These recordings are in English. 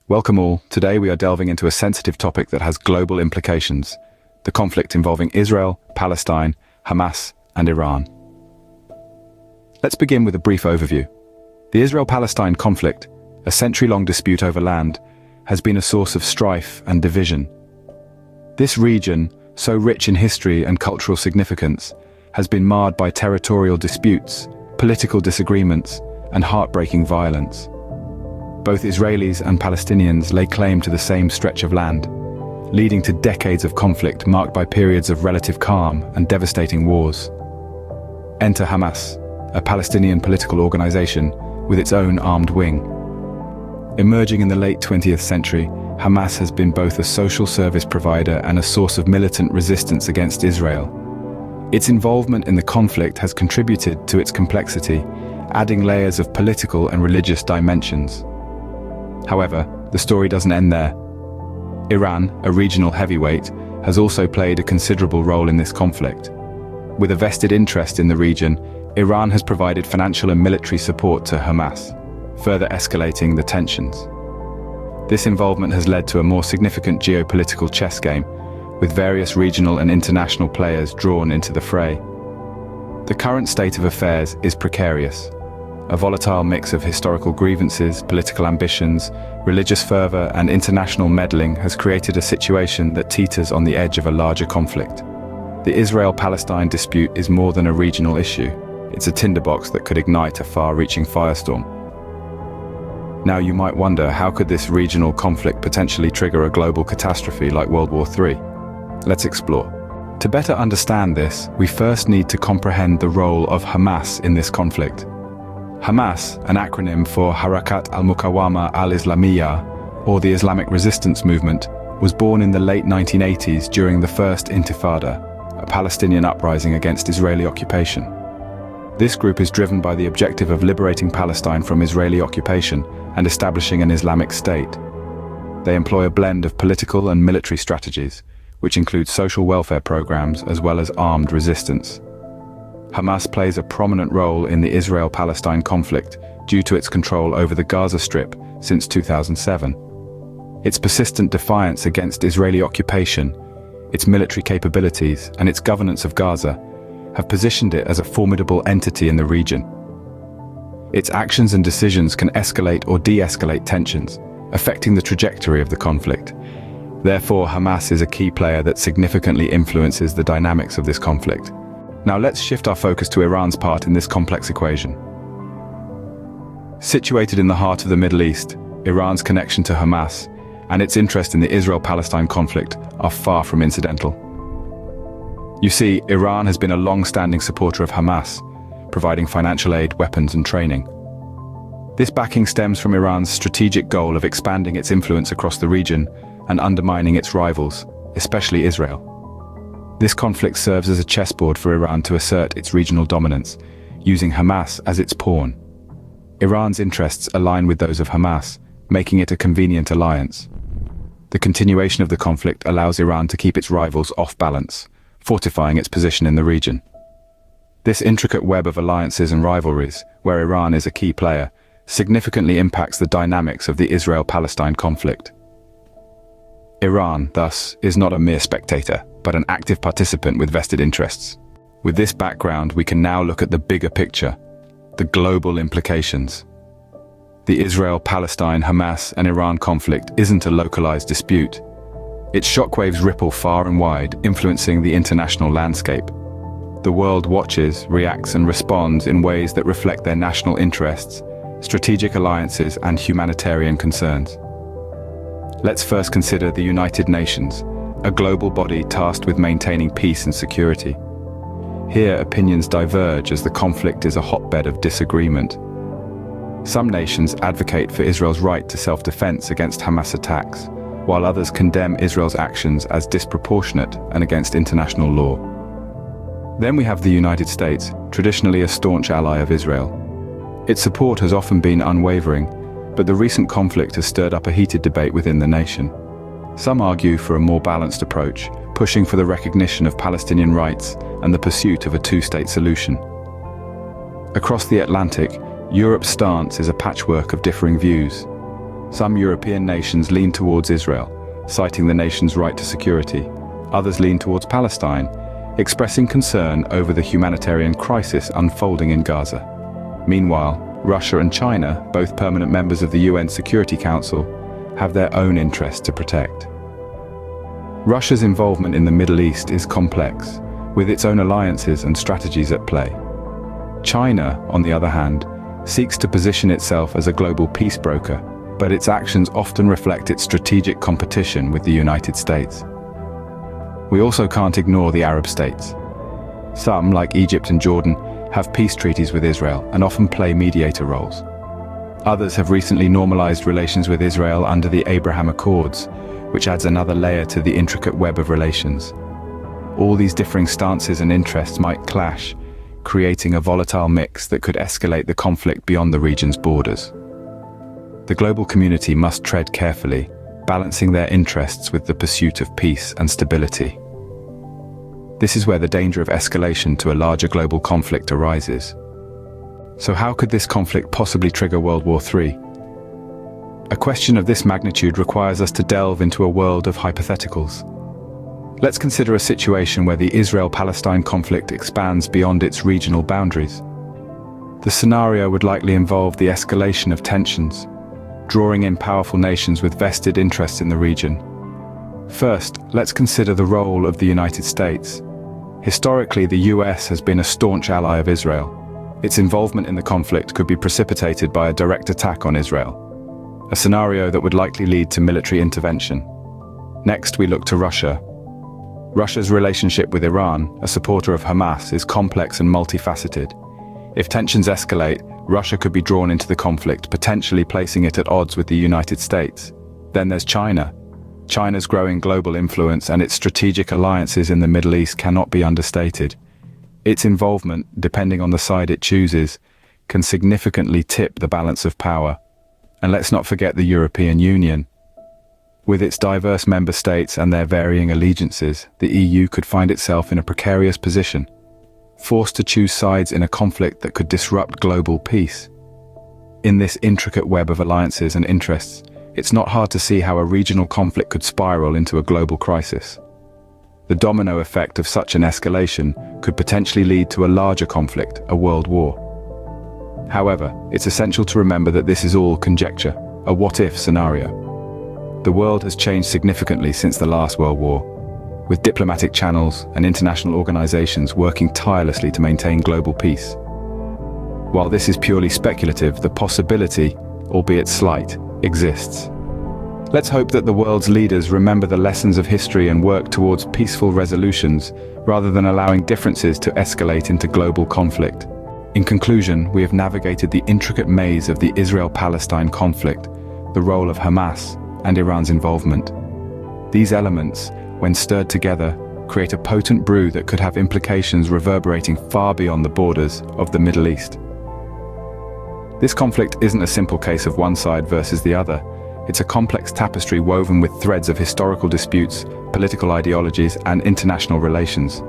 Welcome all. Today we are delving into a sensitive topic that has global implications: the conflict involving Israel, Palestine, Hamas, and Iran. Let's begin with a brief overview. The Israel-Palestine conflict, a century-long dispute over land, has been a source of strife and division. This region, so rich in history and cultural significance, has been marred by territorial disputes, political disagreements, and heartbreaking violence. Both Israelis and Palestinians lay claim to the same stretch of land, leading to decades of conflict marked by periods of relative calm and devastating wars. Enter Hamas, a Palestinian political organization with its own armed wing. Emerging in the late 20th century, Hamas has been both a social service provider and a source of militant resistance against Israel. Its involvement in the conflict has contributed to its complexity, adding layers of political and religious dimensions. However, the story doesn't end there. Iran, a regional heavyweight, has also played a considerable role in this conflict. With a vested interest in the region, Iran has provided financial and military support to Hamas, further escalating the tensions. This involvement has led to a more significant geopolitical chess game, with various regional and international players drawn into the fray. The current state of affairs is precarious. A volatile mix of historical grievances, political ambitions, religious fervor, and international meddling has created a situation that teeters on the edge of a larger conflict. The Israel-Palestine dispute is more than a regional issue. It's a tinderbox that could ignite a far-reaching firestorm. Now you might wonder, how could this regional conflict potentially trigger a global catastrophe like World War III? Let's explore. To better understand this, we first need to comprehend the role of Hamas in this conflict. Hamas, an acronym for Harakat al-Muqawama al-Islamiyya, or the Islamic Resistance Movement, was born in the late 1980s during the First Intifada, a Palestinian uprising against Israeli occupation. This group is driven by the objective of liberating Palestine from Israeli occupation and establishing an Islamic state. They employ a blend of political and military strategies, which include social welfare programs as well as armed resistance. Hamas plays a prominent role in the Israel-Palestine conflict due to its control over the Gaza Strip since 2007. Its persistent defiance against Israeli occupation, its military capabilities, and its governance of Gaza have positioned it as a formidable entity in the region. Its actions and decisions can escalate or de-escalate tensions, affecting the trajectory of the conflict. Therefore, Hamas is a key player that significantly influences the dynamics of this conflict. Now let's shift our focus to Iran's part in this complex equation. Situated in the heart of the Middle East, Iran's connection to Hamas and its interest in the Israel-Palestine conflict are far from incidental. You see, Iran has been a long-standing supporter of Hamas, providing financial aid, weapons, and training. This backing stems from Iran's strategic goal of expanding its influence across the region and undermining its rivals, especially Israel. This conflict serves as a chessboard for Iran to assert its regional dominance, using Hamas as its pawn. Iran's interests align with those of Hamas, making it a convenient alliance. The continuation of the conflict allows Iran to keep its rivals off balance, fortifying its position in the region. This intricate web of alliances and rivalries, where Iran is a key player, significantly impacts the dynamics of the Israel-Palestine conflict. Iran, thus, is not a mere spectator, but an active participant with vested interests. With this background, we can now look at the bigger picture, the global implications. The Israel-Palestine, Hamas, and Iran conflict isn't a localized dispute. Its shockwaves ripple far and wide, influencing the international landscape. The world watches, reacts, and responds in ways that reflect their national interests, strategic alliances, and humanitarian concerns. Let's first consider the United Nations, a global body tasked with maintaining peace and security. Here, opinions diverge as the conflict is a hotbed of disagreement. Some nations advocate for Israel's right to self-defense against Hamas attacks, while others condemn Israel's actions as disproportionate and against international law. Then we have the United States, traditionally a staunch ally of Israel. Its support has often been unwavering, but the recent conflict has stirred up a heated debate within the nation. Some argue for a more balanced approach, pushing for the recognition of Palestinian rights and the pursuit of a two-state solution. Across the Atlantic, Europe's stance is a patchwork of differing views. Some European nations lean towards Israel, citing the nation's right to security. Others lean towards Palestine, expressing concern over the humanitarian crisis unfolding in Gaza. Meanwhile, Russia and China, both permanent members of the UN Security Council, have their own interests to protect. Russia's involvement in the Middle East is complex, with its own alliances and strategies at play. China, on the other hand, seeks to position itself as a global peace broker, but its actions often reflect its strategic competition with the United States. We also can't ignore the Arab states. Some, like Egypt and Jordan, have peace treaties with Israel and often play mediator roles. Others have recently normalized relations with Israel under the Abraham Accords, which adds another layer to the intricate web of relations. All these differing stances and interests might clash, creating a volatile mix that could escalate the conflict beyond the region's borders. The global community must tread carefully, balancing their interests with the pursuit of peace and stability. This is where the danger of escalation to a larger global conflict arises. So how could this conflict possibly trigger World War III? A question of this magnitude requires us to delve into a world of hypotheticals. Let's consider a situation where the Israel-Palestine conflict expands beyond its regional boundaries. The scenario would likely involve the escalation of tensions, drawing in powerful nations with vested interests in the region. First, let's consider the role of the United States. Historically, the US has been a staunch ally of Israel. Its involvement in the conflict could be precipitated by a direct attack on Israel, a scenario that would likely lead to military intervention. Next, we look to Russia. Russia's relationship with Iran, a supporter of Hamas, is complex and multifaceted. If tensions escalate, Russia could be drawn into the conflict, potentially placing it at odds with the United States. Then there's China. China's growing global influence and its strategic alliances in the Middle East cannot be understated. Its involvement, depending on the side it chooses, can significantly tip the balance of power. And let's not forget the European Union. With its diverse member states and their varying allegiances, the EU could find itself in a precarious position, forced to choose sides in a conflict that could disrupt global peace. In this intricate web of alliances and interests, it's not hard to see how a regional conflict could spiral into a global crisis. The domino effect of such an escalation could potentially lead to a larger conflict, a world war. However, it's essential to remember that this is all conjecture, a what-if scenario. The world has changed significantly since the last World War, with diplomatic channels and international organizations working tirelessly to maintain global peace. While this is purely speculative, the possibility, albeit slight, exists. Let's hope that the world's leaders remember the lessons of history and work towards peaceful resolutions, rather than allowing differences to escalate into global conflict. In conclusion, we have navigated the intricate maze of the Israel-Palestine conflict, the role of Hamas, and Iran's involvement. These elements, when stirred together, create a potent brew that could have implications reverberating far beyond the borders of the Middle East. This conflict isn't a simple case of one side versus the other. It's a complex tapestry woven with threads of historical disputes, political ideologies, and international relations.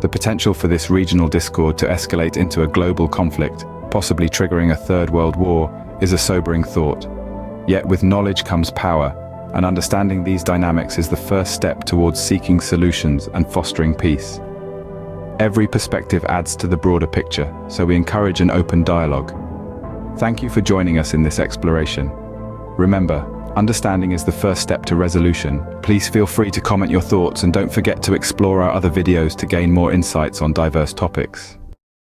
The potential for this regional discord to escalate into a global conflict, possibly triggering a third world war, is a sobering thought. Yet with knowledge comes power, and understanding these dynamics is the first step towards seeking solutions and fostering peace. Every perspective adds to the broader picture, so we encourage an open dialogue. Thank you for joining us in this exploration. Remember, understanding is the first step to resolution. Please feel free to comment your thoughts and don't forget to explore our other videos to gain more insights on diverse topics.